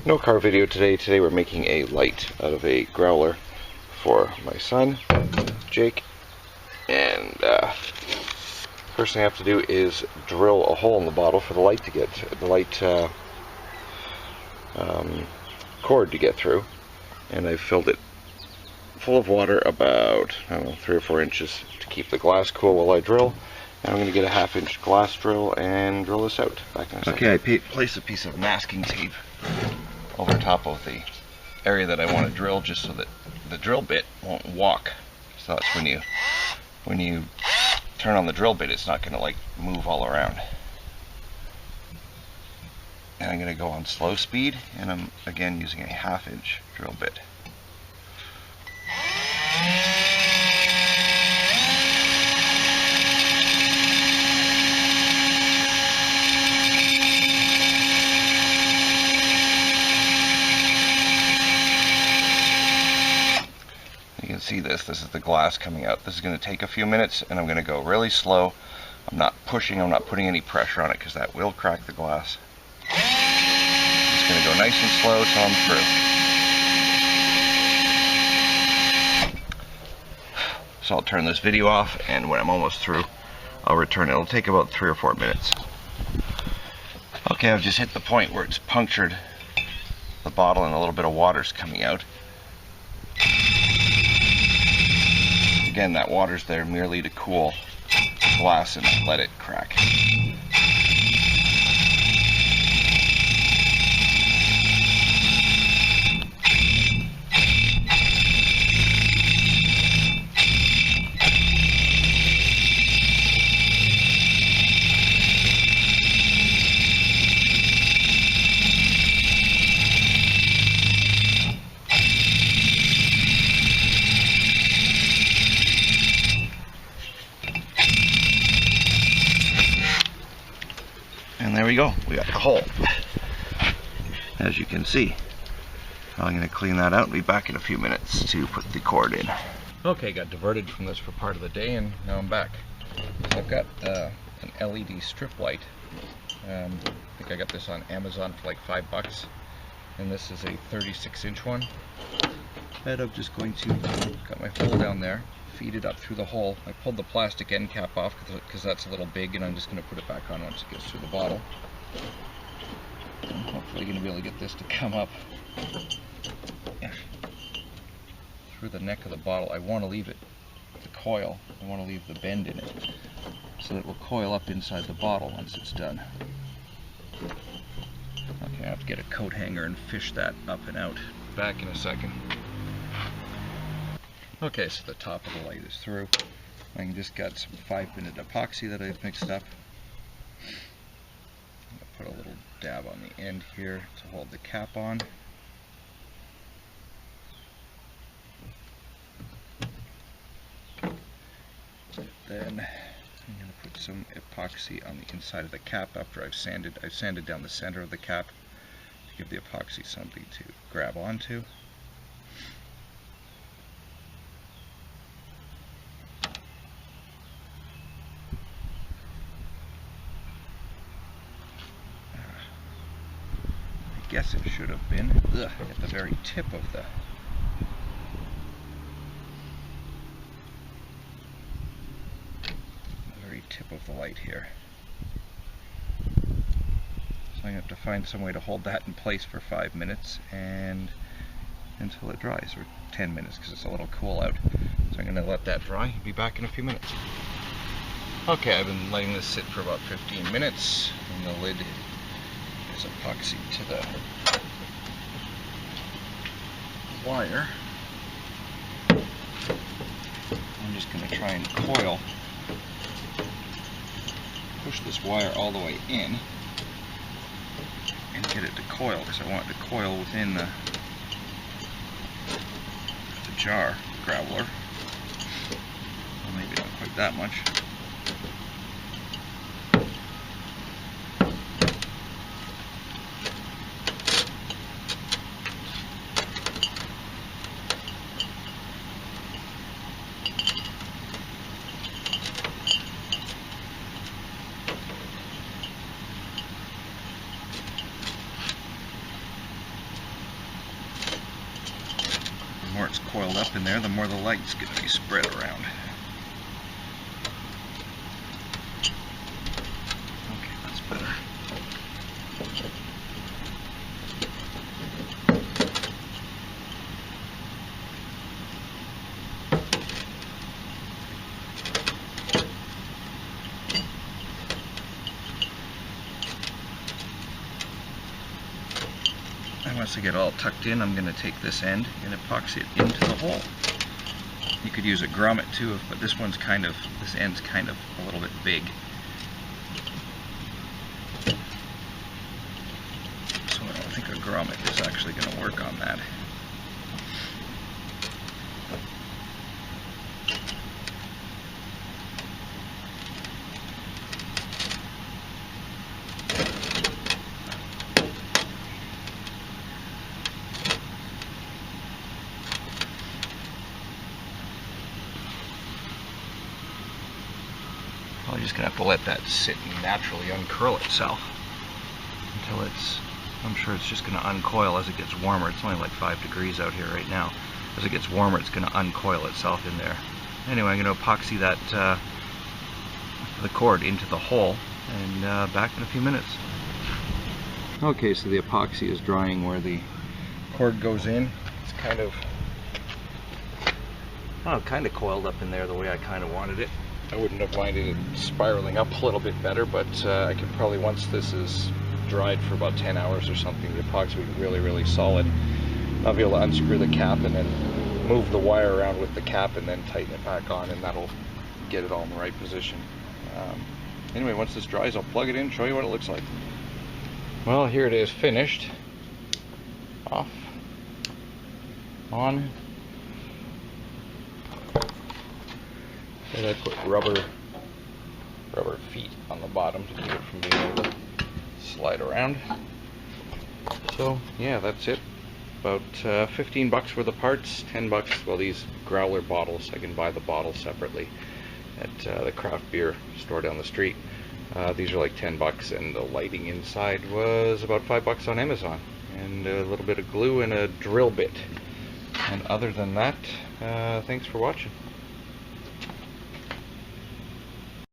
No car video today. Today we're making a light out of a growler for my son, Jake. And first thing I have to do is drill a hole in the bottle for the light to get, the light cord to get through. And I've filled it full of water about, I don't know, 3 or 4 inches to keep the glass cool while I drill. And I'm going to get a 1/2 inch glass drill and drill this out. Back in a second. Okay, I place a piece of masking tape over top of the area that I want to drill, just so that the drill bit won't walk. So that's when you turn on the drill bit, it's not going to like move all around. And I'm going to go on slow speed, and I'm again using a 1/2 inch drill bit. You can see this is the glass coming out. This is going to take a few minutes, and I'm going to go really slow. I'm not pushing, I'm not putting any pressure on it, because that will crack the glass. I'm just going to go nice and slow till I'm through. So I'll turn this video off, and when I'm almost through, I'll return. It'll take about 3 or 4 minutes. Okay, I've just hit the point where it's punctured the bottle and a little bit of water's coming out. Again, that water's there merely to cool the glass and let it crack. And there we go, we got the hole, as you can see. I'm going to clean that out and be back in a few minutes to put the cord in. Okay, got diverted from this for part of the day, and now I'm back. So I've got an LED strip light. I think I got this on Amazon for like $5, and this is a 36-inch one. And I'm just going to got my hole down there, feed it up through the hole. I pulled the plastic end cap off because that's a little big, and I'm just going to put it back on once it gets through the bottle. I'm hopefully going to be able to get this to come up through the neck of the bottle. I want to leave it, the coil, I want to leave the bend in it, so that it will coil up inside the bottle once it's done. Okay, I have to get a coat hanger and fish that up and out. Back in a second. Okay, so the top of the light is through. I just got some 5-minute epoxy that I've mixed up. I'm going to put a little dab on the end here to hold the cap on. Then I'm going to put some epoxy on the inside of the cap after I've sanded down the center of the cap to give the epoxy something to grab onto. I guess it should have been at the very tip of the light here. So I have to find some way to hold that in place for 5 minutes and until it dries, or 10 minutes because it's a little cool out. So I'm going to let that dry and be back in a few minutes. Okay, I've been letting this sit for about 15 minutes, and the lid is epoxy to the wire. I'm just going to try and push this wire all the way in and get it to coil, because I want it to coil within the jar growler. Well, maybe not quite that much. coiled up in there, the more the light's going to be spread around. Okay, that's better. And once I get all tucked in, I'm going to take this end and epoxy it into the hole. You could use a grommet too, but this end's kind of a little bit big. So I don't think a grommet is actually going to work on that. Probably just gonna have to let that sit and naturally uncurl itself until I'm sure it's just gonna uncoil as it gets warmer. It's only like 5 degrees out here right now. As it gets warmer, it's gonna uncoil itself in there. Anyway, I'm gonna epoxy that the cord into the hole, and back in a few minutes. Okay, so the epoxy is drying where the cord goes in. It's kind of coiled up in there the way I kind of wanted it. I wouldn't have minded it spiraling up a little bit better, but I can probably, once this is dried for about 10 hours or something, the epoxy will be really, really solid. I'll be able to unscrew the cap and then move the wire around with the cap and then tighten it back on, and that'll get it all in the right position. Anyway, once this dries, I'll plug it in and show you what it looks like. Well, here it is finished. Off. On. And I put rubber feet on the bottom to keep it from being able to slide around. So yeah, that's it. About 15 bucks for the parts, 10 bucks. Well, these growler bottles, I can buy the bottle separately at the craft beer store down the street. These are like 10 bucks, and the lighting inside was about 5 bucks on Amazon, and a little bit of glue and a drill bit. And other than that, thanks for watching.